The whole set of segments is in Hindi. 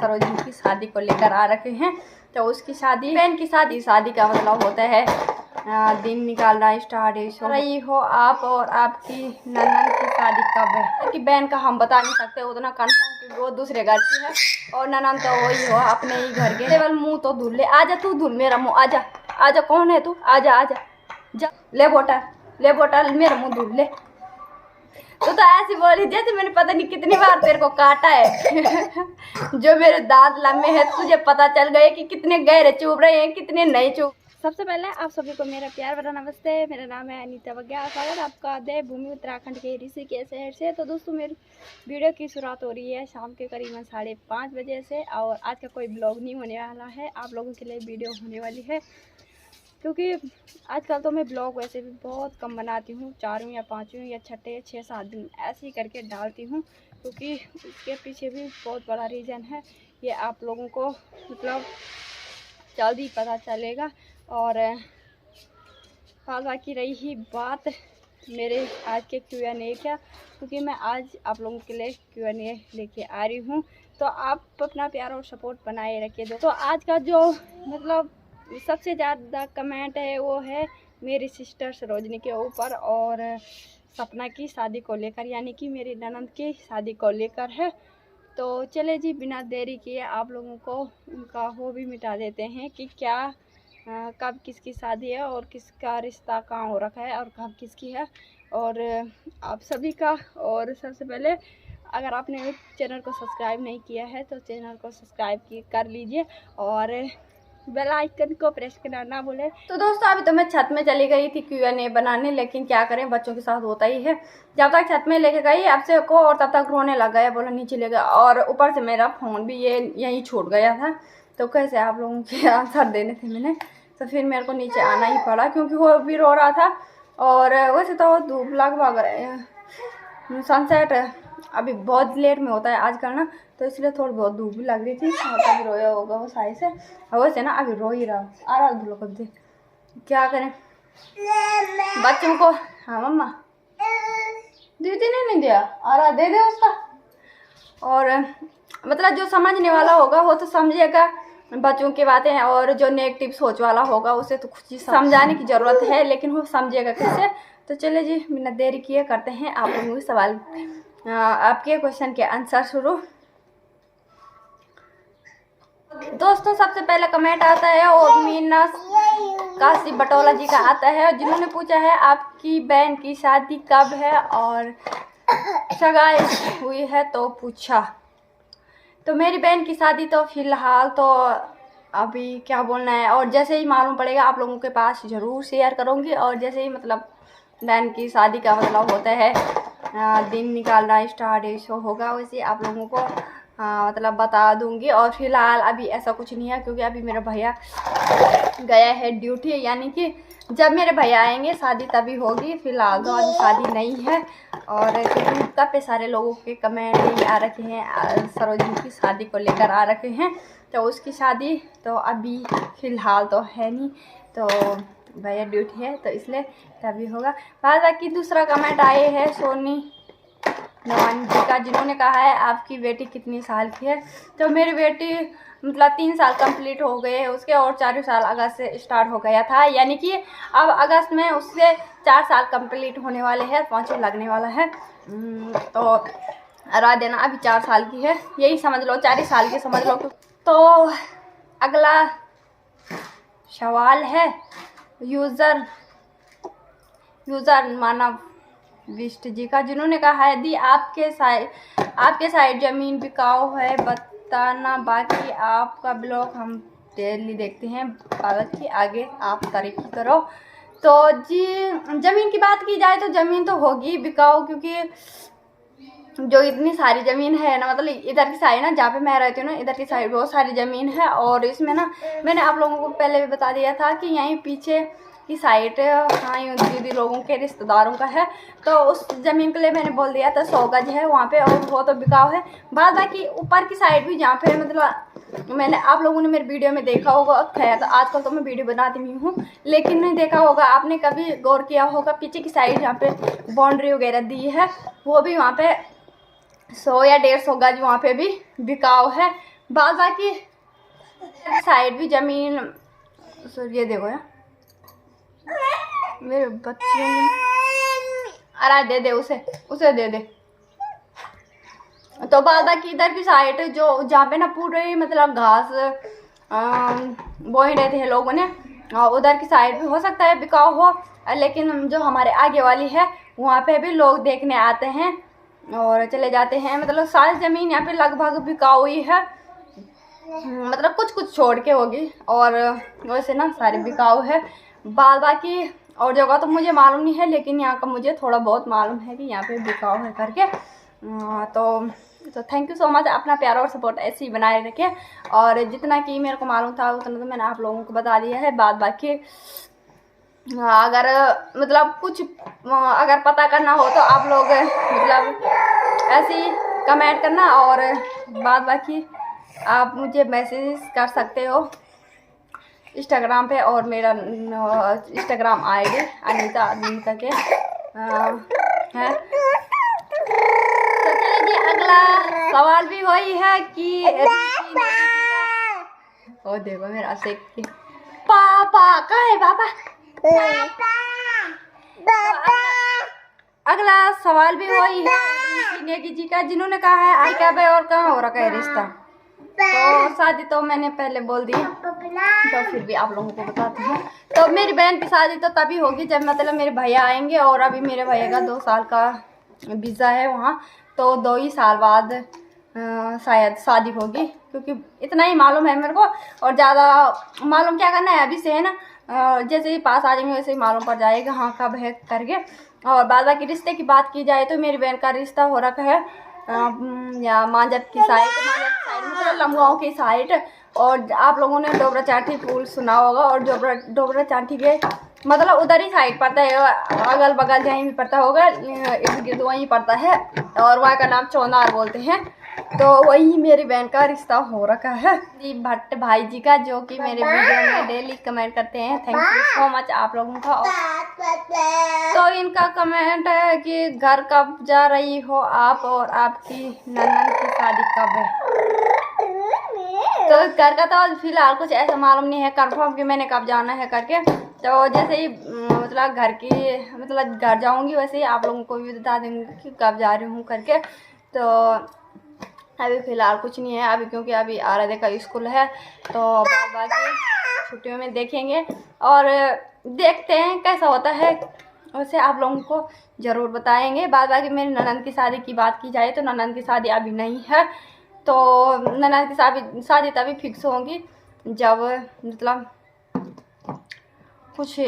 सरोजिनी की शादी को लेकर आ रखे हैं। तो उसकी शादी, बहन की शादी का मतलब होता है दिन निकालना स्टार्ट है। सो रही हो आप और आपकी ननद की शादी कब है कि बहन का हम बता नहीं सकते उतना कन्फर्म, क्योंकि वो दूसरे घर की है और ननद तो वही हो अपने ही घर के। केवल मुँह तो धुल ले, आजा तू धुल मेरा मुँह, आजा आजा, कौन है तू, आजा आजा जा, ले बोतल मेरा मुँह धुल ले। तो ऐसी बोली जैसे मैंने पता नहीं कितनी बार तेरे को काटा है जो मेरे दांत लंबे हैं तुझे पता चल गए कि कितने गहरे चुभ रहे हैं कितने नहीं चुभ। सबसे पहले आप सभी को मेरा प्यार भरा नमस्ते। मेरा नाम है अनीता बग्या। स्वागत आपका देवभूमि उत्तराखंड के ऋषिकेश शहर से। तो दोस्तों मेरी वीडियो की शुरुआत हो रही है शाम के करीबन 5:30 बजे से, और आज का कोई ब्लॉग नहीं होने वाला है, आप लोगों के लिए वीडियो होने वाली है, क्योंकि आजकल तो मैं ब्लॉग वैसे भी बहुत कम बनाती हूँ, 4वें या 5वें या 6ठे 6-7 दिन ऐसे ही करके डालती हूँ, क्योंकि उसके पीछे भी बहुत बड़ा रीज़न है। ये आप लोगों को मतलब जल्दी पता चलेगा। और बाकी रही ही बात मेरे आज के Q&A क्या, क्योंकि मैं आज आप लोगों के लिए Q&A लेके आ रही हूँ, तो आप अपना प्यार और सपोर्ट बनाए रखिए। तो आज का जो मतलब सबसे ज़्यादा कमेंट है वो है मेरी सिस्टर सरोजनी के ऊपर और सपना की शादी को लेकर, यानी कि मेरी ननद की शादी को लेकर है। तो चले जी बिना देरी किए आप लोगों को उनका वो भी मिटा देते हैं कि क्या कब किसकी शादी है और किसका रिश्ता कहाँ हो रखा है और कब किसकी है, और आप सभी का। और सबसे पहले अगर आपने चैनल को सब्सक्राइब नहीं किया है तो चैनल को सब्सक्राइब कर लीजिए और बेल आइकन को प्रेस करना ना भूलें। तो दोस्तों अभी तो मैं छत में चली गई थी Q&A बनाने, लेकिन क्या करें बच्चों के साथ होता ही है। जब तक छत में लेके गई आपसे को और तब तक रोने लग गया, बोला नीचे ले गया, और ऊपर से मेरा फ़ोन भी ये यहीं छूट गया था। तो कैसे आप लोगों के आंसर देने थे मैंने, तो फिर मेरे को नीचे आना ही पड़ा, क्योंकि वो भी रो रहा था। और वैसे तो धूप लगभग सनसेट अभी बहुत लेट में होता है आजकल ना, तो इसलिए थोड़ी बहुत धूप भी लग रही थी, और तभी रोया होगा वो साइड से। और वैसे ना अभी रो ही रहा आ रहा धुलो कब से, क्या करें बच्चों को। हाँ मम्मा दीदी ने नहीं दिया, आ रहा दे दे उसका। और मतलब जो समझने वाला होगा वो तो समझेगा बच्चों की बातें हैं, और जो नेगेटिव सोच वाला होगा उसे तो कुछ समझाने की ज़रूरत है, लेकिन वो समझेगा कैसे। तो चले जी बिना देरी किए करते हैं आप लोगों के सवाल आपके क्वेश्चन के आंसर शुरू। दोस्तों सबसे पहले कमेंट आता है और मीना काशी बटोला जी का आता है, जिन्होंने पूछा है आपकी बहन की शादी कब है और सगाई हुई है तो पूछा। तो मेरी बहन की शादी तो फिलहाल तो अभी क्या बोलना है, और जैसे ही मालूम पड़ेगा आप लोगों के पास ज़रूर शेयर करूँगी। और जैसे ही मतलब बहन की शादी का मतलब होता है दिन निकालना स्टार्ट शो होगा, वैसे आप लोगों को मतलब बता दूंगी। और फिलहाल अभी ऐसा कुछ नहीं है, क्योंकि अभी मेरा भैया गया है ड्यूटी, यानी कि जब मेरे भैया आएंगे शादी तभी होगी, फिलहाल तो अभी शादी नहीं है। और यूट्यूब पे सारे लोगों के कमेंट ही आ रखे हैं सरोजिनी की शादी को लेकर आ रखे हैं, तो उसकी शादी तो अभी फ़िलहाल तो है नहीं, तो भैया ड्यूटी है तो इसलिए तभी होगा। बाकी दूसरा कमेंट आए है सोनी नवानी जी का, जिन्होंने कहा है आपकी बेटी कितनी साल की है। तो मेरी बेटी मतलब 3 साल कंप्लीट हो गए हैं उसके, और 4वें साल अगस्त से स्टार्ट हो गया था, यानी कि अब अगस्त में उससे 4 साल कंप्लीट होने वाले हैं, 5वां लगने वाला है। तो राह देना अभी 4 साल की है, यही समझ लो 4 साल की समझ लो। तो अगला सवाल है यूज़र मानव विष्ट जी का, जिन्होंने कहा है दी आपके साइड ज़मीन बिकाऊ है बताना, बाकी आपका ब्लॉग हम डेली देखते हैं, बाकी आगे आप तरक्की करो। तो जी ज़मीन की बात की जाए तो ज़मीन तो होगी बिकाऊ, क्योंकि जो इतनी सारी ज़मीन है ना, मतलब इधर की साइड ना जहाँ पे मैं रहती हूँ ना, इधर की साइड बहुत सारी ज़मीन है। और इसमें ना मैंने आप लोगों को पहले भी बता दिया था कि यहीं पीछे की साइड हाँ दीदी लोगों के रिश्तेदारों का है, तो उस ज़मीन के लिए मैंने बोल दिया था 100 गज है वहाँ पे, और वो तो बिकाऊ है। बाकी ऊपर की साइड भी जहाँ पे मतलब मैंने आप लोगों ने मेरे वीडियो में देखा होगा, खैर तो आजकल तो मैं वीडियो बनाती नहीं हूँ, लेकिन नहीं देखा होगा आपने कभी गौर किया होगा, पीछे की साइड जहाँ पे बाउंड्री वगैरह दी है वो भी वहाँ पे 100 या 150 गज वहाँ पे भी बिकाऊ है। बाद बाकी साइड भी जमीन। ये देखो यार मेरे बच्चे, अरे दे दे उसे दे दे। तो बाद बाकी इधर की साइड जो जहाँ पे ना पूरे मतलब घास बो ही रहते हैं लोगों ने, उधर की साइड भी हो सकता है बिकाऊ हो, लेकिन जो हमारे आगे वाली है वहाँ पे भी लोग देखने आते हैं और चले जाते हैं। मतलब सारी ज़मीन यहाँ पे लगभग बिकाऊ ही है, मतलब कुछ कुछ छोड़ के होगी, और वैसे ना सारी बिकाऊ है। बाद बाकी और जगह तो मुझे मालूम नहीं है, लेकिन यहाँ का मुझे थोड़ा बहुत मालूम है कि यहाँ पे बिकाऊ है करके। तो थैंक यू सो मच, अपना प्यार और सपोर्ट ऐसे ही बनाए रखें। और जितना कि मेरे को मालूम था उतना तो मैंने आप लोगों को बता दिया है। बाद बाकी अगर मतलब कुछ अगर पता करना हो तो आप लोग मतलब ऐसे ही कमेंट करना, और बाद बाकी आप मुझे मैसेज कर सकते हो इंस्टाग्राम पे, और मेरा इंस्टाग्राम आईडी अनीता के है। तो चलिए जी, अगला सवाल भी वही है कि ओ देखो मेरा शेख पापा कहाँ है पापा। अगला सवाल भी वही है नेगी जी का, जिन्होंने कहा है आई कब है और कहाँ हो रखा है रिश्ता। तो शादी तो मैंने पहले बोल दी, तो फिर भी आप लोगों को बताती हूँ। तो मेरी बहन की शादी तो तभी होगी जब मतलब मेरे भैया आएंगे, और अभी मेरे भैया का 2 साल का वीज़ा है वहाँ, तो 2 ही साल बाद शायद शादी होगी, क्योंकि इतना ही मालूम है मेरे को। और ज़्यादा मालूम क्या करना है अभी से है ना, जैसे ही पास आ जाएंगे वैसे ही मालूम पड़ जाएगा हाँ कब है करके। और बाद बाकी रिश्ते की बात की जाए तो मेरी बहन का रिश्ता हो रखा है या मांजत की साइड मतलब लमगांव की साइड। और आप लोगों ने डोबरा चांठी पुल सुना होगा, और डोबरा चांठी के मतलब उधर ही साइड पड़ता है, अगल बगल जहीं भी पड़ता होगा, इर्द गिर्द वहीं पड़ता है, और वहाँ का नाम चौनार बोलते हैं। तो वही मेरी बहन का रिश्ता हो रखा है जी भट्ट भाई जी का, जो कि मेरे वीडियो में डेली कमेंट करते हैं। थैंक यू सो मच आप लोगों का। तो इनका कमेंट है कि घर कब जा रही हो आप, और आपकी ननद की शादी कब है। तो घर का तो फिलहाल कुछ ऐसा मालूम नहीं है कंफर्म कि मैंने कब जाना है करके। तो जैसे ही मतलब घर की मतलब घर जाऊंगी वैसे ही आप लोगों को भी बता देंगे कि कब जा रही हूँ करके। तो अभी फ़िलहाल कुछ नहीं है अभी, क्योंकि अभी आराध्या का स्कूल है, तो बाकी छुट्टियों में देखेंगे और देखते हैं कैसा होता है, वैसे आप लोगों को ज़रूर बताएंगे। बाकी मेरी ननद की शादी की बात की जाए तो ननद की शादी अभी नहीं है, तो ननद की शादी तभी फिक्स होगी जब मतलब कुछ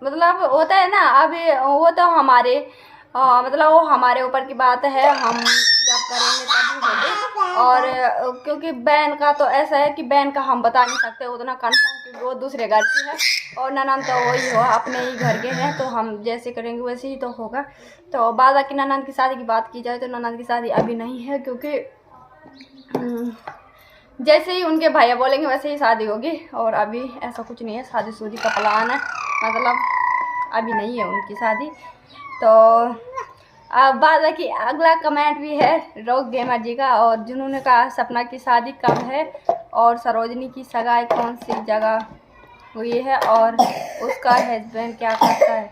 मतलब होता है ना। अभी वो तो हमारे मतलब वो हमारे ऊपर की बात है, हम जब करेंगे तभी होगी। और क्योंकि बहन का तो ऐसा है कि बहन का हम बता नहीं सकते उतना कंफर्म, क्योंकि वो दूसरे घर की है और ननद तो वही हो अपने ही घर के हैं, तो हम जैसे करेंगे वैसे ही तो होगा। तो बाकी ननद की शादी की बात की जाए तो ननद की शादी अभी नहीं है, क्योंकि जैसे ही उनके भैया बोलेंगे वैसे ही शादी होगी, और अभी ऐसा कुछ नहीं है शादी शुदी का प्लान है, मतलब अभी नहीं है उनकी शादी। तो बाद की अगला कमेंट भी है रोक गेमर जी का, और जिन्होंने कहा सपना की शादी कब है और सरोजनी की सगाई कौन सी जगह हुई है और उसका हस्बैंड क्या करता है।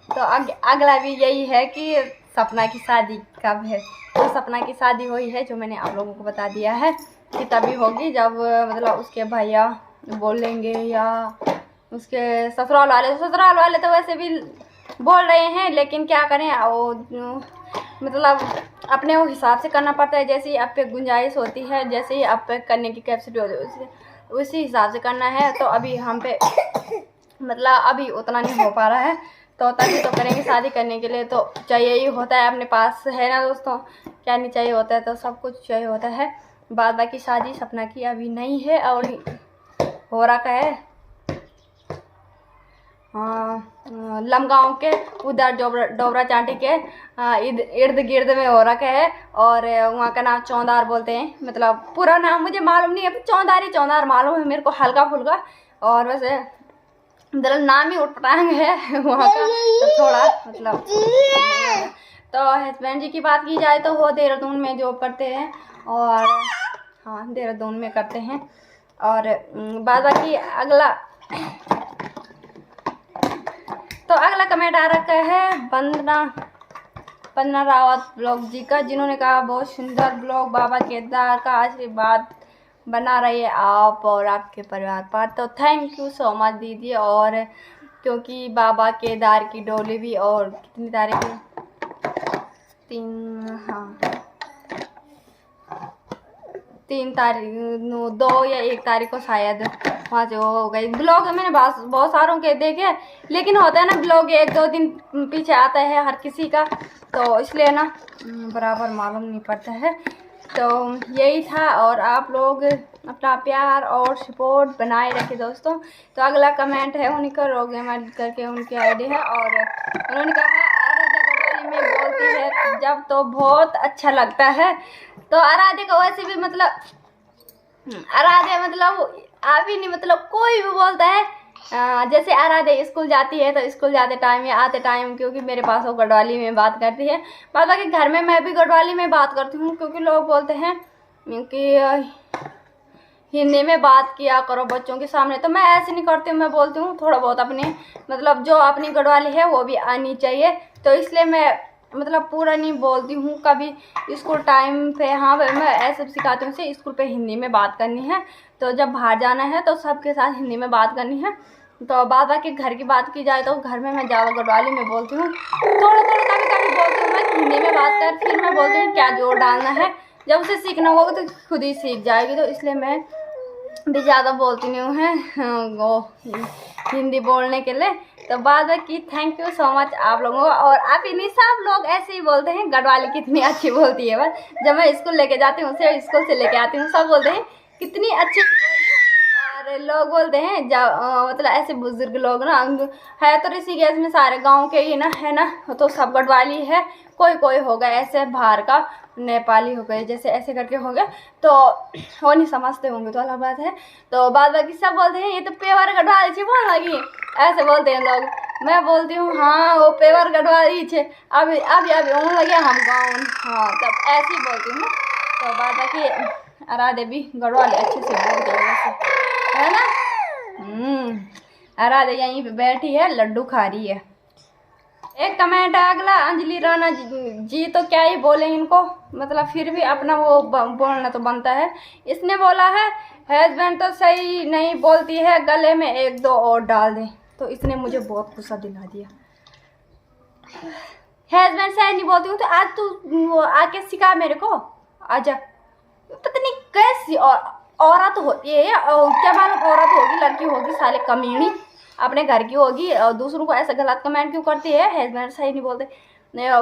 तो अगला भी यही है कि सपना की शादी कब है। तो सपना की शादी हुई है जो मैंने आप लोगों को बता दिया है कि तभी होगी जब मतलब उसके भैया बोलेंगे या उसके ससुराल वाले तो वैसे भी बोल रहे हैं, लेकिन क्या करें वो मतलब अपने वो हिसाब से करना पड़ता है। जैसे ही आप पे गुंजाइश होती है, जैसे ही आप पे करने की कैपेसिटी होती है उसी हिसाब से करना है। तो अभी हम पे मतलब अभी उतना नहीं हो पा रहा है, तो तभी तो करेंगे। शादी करने के लिए तो चाहिए ही होता है अपने पास, है ना दोस्तों, क्या नहीं चाहिए होता है, तो सब कुछ चाहिए होता है। बाकी शादी सपना की अभी नहीं है और हो रखा है लमगांव के उधर डोबरा चांठी के इर्द गिर्द में हो रखा है, और वहाँ का नाम चौंदार बोलते हैं। मतलब पूरा नाम मुझे मालूम नहीं है, चौंदार मालूम है मेरे को हल्का फुल्का, और वैसे मतलब नाम ही उठपटांग है वहाँ का, तो थोड़ा मतलब। तो हस्बैंड जी की बात की जाए तो वो देहरादून में जॉब करते हैं, और हाँ देहरादून में करते हैं। और बाद बाकी अगला तो अगला कमेंट आ रखा है वंदना रावत ब्लॉग जी का, जिन्होंने कहा बहुत सुंदर ब्लॉग, बाबा केदार का आशीर्वाद बना रही है आप और आपके परिवार पर। तो थैंक यू सो मच दीदी। और क्योंकि बाबा केदार की डोली भी और कितनी तारीख है, 3 तारीख 2 या 1 तारीख को शायद वहाँ से हो गई। ब्लॉग मैंने बहुत सारों के देखे, लेकिन होता है ना ब्लॉग 1-2 दिन पीछे आता है हर किसी का, तो इसलिए ना बराबर मालूम नहीं पड़ता है। तो यही था, और आप लोग अपना प्यार और सपोर्ट बनाए रखें दोस्तों। तो अगला कमेंट है उन्हीं का रोगेमल करके उनकी आईडी है, और उन्होंने कहा आराध्या गढ़वाली में बोलती है जब तो बहुत अच्छा लगता है। तो आराध्या को वैसे भी मतलब आराध्या मतलब आप ही नहीं मतलब कोई भी बोलता है, जैसे आराध्या स्कूल जाती है तो स्कूल जाते टाइम या आते टाइम, क्योंकि मेरे पास वो गढ़वाली में बात करती है। बाद बाकी घर में मैं भी गढ़वाली में बात करती हूँ, क्योंकि लोग बोलते हैं कि हिंदी में बात किया करो बच्चों के सामने, तो मैं ऐसे नहीं करती हूँ। मैं बोलती हूँ थोड़ा बहुत अपने मतलब जो अपनी गढ़वाली है वो भी आनी चाहिए, तो इसलिए मैं मतलब पूरा नहीं बोलती हूँ कभी। स्कूल टाइम पे हाँ मैं ऐसे सिखाती हूँ से स्कूल पे हिंदी में बात करनी है, तो जब बाहर जाना है तो सबके साथ हिंदी में बात करनी है। तो बाद बाकी घर की बात की जाए तो घर में मैं ज़्यादा गढ़वाली में बोलती हूँ, थोड़ा कभी बोलती हूँ मैं हिंदी में बात कर, फिर मैं बोलती हूँ क्या जोर डालना है। जब उसे सीखना होगा तो खुद ही सीख जाएगी, तो इसलिए मैं भी ज़्यादा बोलती नहीं हूँ वो हिंदी बोलने के लिए। तो बाद की थैंक यू सो मच आप लोगों को। और आप इन्हीं सब लोग ऐसे ही बोलते हैं गढ़वाली कितनी अच्छी बोलती है। बस जब मैं स्कूल लेके जाती हूँ उसे स्कूल से लेके आती हूँ, सब बोलते हैं कितनी अच्छी और लोग बोलते हैं जब मतलब ऐसे बुजुर्ग लोग ना है तो ऋषिकेश में सारे गांव के ही ना है ना, तो सब गढ़वाली है। कोई होगा ऐसे बाहर का नेपाली हो गए जैसे ऐसे करके हो गए, तो वो नहीं समझते होंगे तो अलग बात है। तो बाद बाकी सब बोलते हैं ये तो पेवर गढ़वाली छे बोल लगी, ऐसे बोलते हैं लोग। मैं बोलती हूँ हाँ वो पेवर गढ़वाली छे, अभी लगे हम गाँव, हाँ तब ऐसे ही बोलती हूँ। तो बाद बाकी आराध्या भी गढ़वाली अच्छे से बोलती है वैसे, है ना। आराध्या यहीं पे बैठी है लड्डू खा रही है। एक कमेंट है अगला अंजलि राणा जी, तो क्या ही बोले इनको, मतलब फिर भी अपना वो बोलना तो बनता है। इसने बोला है हस्बैंड तो सही नहीं बोलती है, गले में 1-2 और डाल दे। तो इसने मुझे बहुत गुस्सा दिला दिया। हस्बैंड सही नहीं बोलती हूँ तो आज तू आके सिखा मेरे को, आजा। पता नहीं कैसी औरत होती है, क्या मालूम औरत होगी लड़की होगी साले कमीनी, अपने घर की होगी और दूसरों को ऐसा गलत कमेंट क्यों करती है। हस्बैंड सही नहीं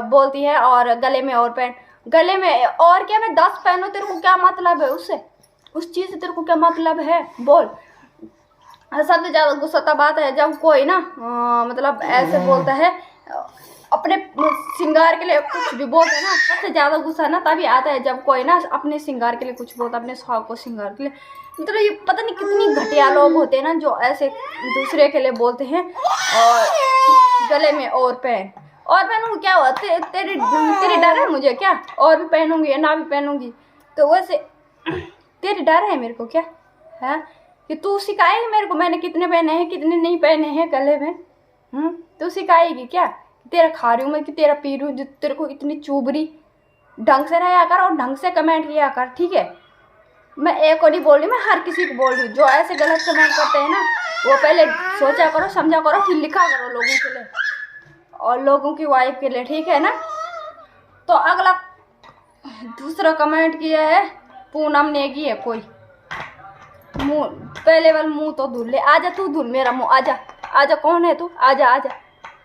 बोलती है, और गले में और पहन, गले में और क्या मैं 10 पहनूं, तेरे को क्या मतलब है उससे, उस चीज़ से तेरे को क्या मतलब है बोल। सबसे ज़्यादा गुस्सा तब आता है जब कोई ना मतलब ऐसे बोलता है अपने श्रृंगार के लिए कुछ भी बोलते हैं ना, सबसे ज़्यादा गुस्सा ना तभी आता है जब कोई ना अपने श्रृंगार के लिए कुछ बोलता है, अपने शौक को श्रृंगार के लिए। मतलब ये पता नहीं कितनी घटिया लोग होते हैं ना जो ऐसे दूसरे के लिए बोलते हैं। और गले में और पहनूंगी क्या हुआ, तेरी डर है मुझे क्या, और भी पहनूंगी या ना भी पहनूंगी, तो वैसे तेरी डर है मेरे को क्या है कि तू सिखाएगी मेरे को मैंने कितने पहने हैं कितने नहीं पहने हैं गले में। तू सिखाएगी क्या, तेरा खा रही हूँ मैं कि तेरा पी रही हूँ, जो तेरे को इतनी चुभरी। ढंग से रहा कर और ढंग से कमेंट किया कर, ठीक है। मैं एक को नहीं बोल रही, मैं हर किसी को बोल रही हूँ जो ऐसे गलत कमेंट करते हैं ना, वो पहले सोचा करो समझा करो फिर लिखा करो लोगों के लिए और लोगों की वाइफ के लिए, ठीक है ना। तो अगला दूसरा कमेंट किया है पूनम नेगी है कोई, मुँह पहले वाला मुँह तो धुल ले, आजा तू धुल मेरा मुँह, आजा कौन है तू, आजा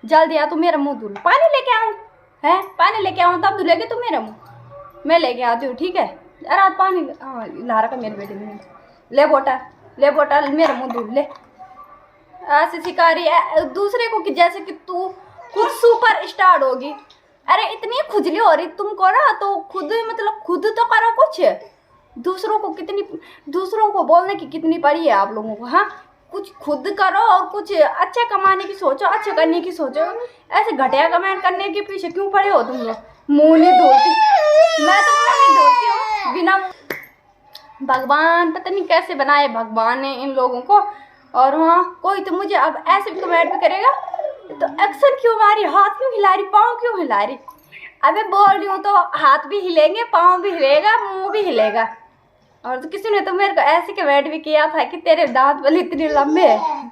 जल्दी आ, तू मेरा मुँह धुल, पानी लेके आऊँ है, पानी लेके आऊँ तब धुलेगी तू मेरा मुँह, मैं लेके आती हूँ ठीक है। अरे आज पानी ला रखा मेरे बेटे में, ले बोतल मेरा मुँह धुल ले। ऐसे सिखा रही है दूसरे को कि जैसे कि तू खुद सुपर स्टार होगी। अरे इतनी खुजली हो रही तुमको ना, तो खुद तो करो कुछ, दूसरों को बोलने की कितनी पड़ी है आप लोगों को। हाँ कुछ खुद करो और कुछ अच्छा कमाने की सोचो, अच्छा करने की सोचो। ऐसे घटिया कमेंट करने के पीछे क्यों पड़े हो तुम लोग। मुँह नहीं धोती, मैं तो मुँह नहीं धोती हूँ बिना भगवान पता नहीं कैसे बनाए भगवान ने इन लोगों को। और वहाँ कोई तो मुझे अब ऐसे भी कमेंट भी करेगा तो एक्शन क्यों मारी, हाथ क्यों हिला रही, पाँव क्यों हिला रही। अबे बोल रही हूँ तो हाथ भी हिलेंगे, पाँव भी हिलेगा, मुंह भी हिलेगा। और तो किसी ने तो मेरे को ऐसे कमेंट भी किया था कि तेरे दांत वाले इतने लंबे है।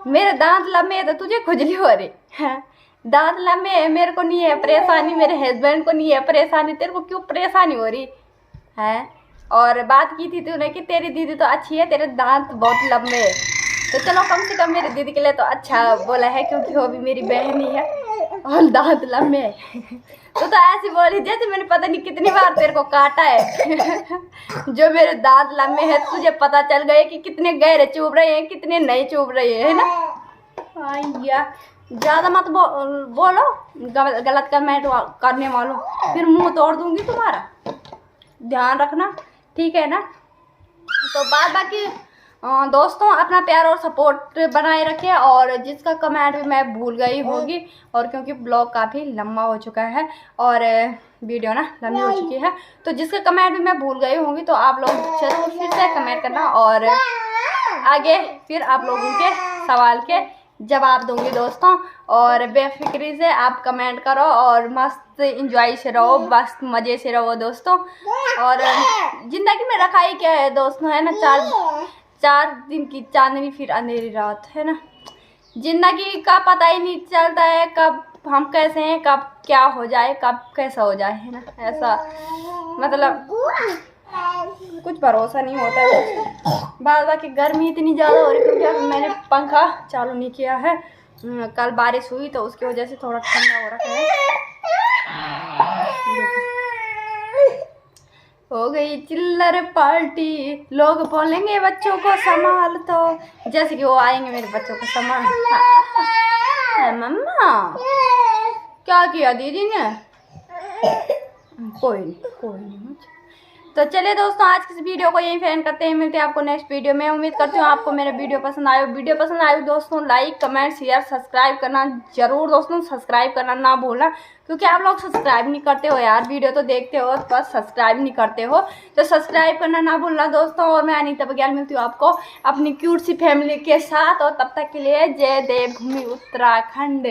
मेरे दांत लंबे है तो तुझे खुजली हो रही है। दांत लंबे है, मेरे को नहीं है परेशानी, मेरे हस्बैंड को नहीं है परेशानी, तेरे को क्यों परेशानी हो रही है। और बात की थी तूने कि तेरी दीदी तो अच्छी है, तेरे दांत बहुत लंबे है। तो चलो कम से कम मेरी दीदी के लिए तो अच्छा बोला है, क्योंकि वो भी मेरी बहन ही है और दांत लंबे है। तो ऐसी बोली जैसे मैंने पता नहीं कितनी बार तेरे को काटा है। जो मेरे दांत लंबे हैं तुझे पता चल गए कि कितने गहरे चुभ रहे हैं, कितने नहीं चुभ रहे हैं, है ना। या ज़्यादा मत बोलो, गलत कमेंट करने वालों, फिर मुंह तोड़ दूंगी तुम्हारा, ध्यान रखना, ठीक है ना। तो बाकी दोस्तों अपना प्यार और सपोर्ट बनाए रखें। और जिसका कमेंट भी मैं भूल गई होगी, और क्योंकि ब्लॉग काफ़ी लंबा हो चुका है और वीडियो ना लंबी हो चुकी है, तो जिसका कमेंट भी मैं भूल गई होंगी तो आप लोग जरूर फिर से कमेंट करना और आगे फिर आप लोगों के सवाल के जवाब दूंगी दोस्तों। और बेफिक्री से आप कमेंट करो और मस्त इंजॉय से रहो, मस्त मज़े से रहो दोस्तों। और ज़िंदगी में रखा ही क्या है दोस्तों, है ना, चार दिन की चांदनी फिर अंधेरी रात, है ना। जिंदगी का पता ही नहीं चलता है कब हम कैसे हैं, कब क्या हो जाए, कब कैसा हो जाए, है ना। ऐसा मतलब कुछ भरोसा नहीं होता है। बाकी गर्मी इतनी ज़्यादा हो रही है क्योंकि मैंने पंखा चालू नहीं किया है। कल बारिश हुई तो उसकी वजह से थोड़ा ठंडा हो रखा है। हो गई चिल्लर पार्टी, लोग बोलेंगे बच्चों को संभाल, तो जैसे कि वो आएंगे मेरे बच्चों को संभाल। मम्मा क्या किया दीदी ने, कोई नहीं। तो चलिए दोस्तों आज की इस वीडियो को यहीं एंड करते हैं, मिलते हैं आपको नेक्स्ट वीडियो में। उम्मीद करती हूँ आपको मेरा वीडियो पसंद आए। वीडियो पसंद आए दोस्तों लाइक कमेंट शेयर सब्सक्राइब करना जरूर दोस्तों, सब्सक्राइब करना ना भूलना, क्योंकि आप लोग सब्सक्राइब नहीं करते हो यार, वीडियो तो देखते हो बस सब्सक्राइब नहीं करते हो, तो सब्सक्राइब करना ना भूलना दोस्तों। और मैं अनीता बघेल मिलती हूँ आपको अपनी क्यूट सी फैमिली के साथ, और तब तक के लिए जय देवभूमि उत्तराखंड।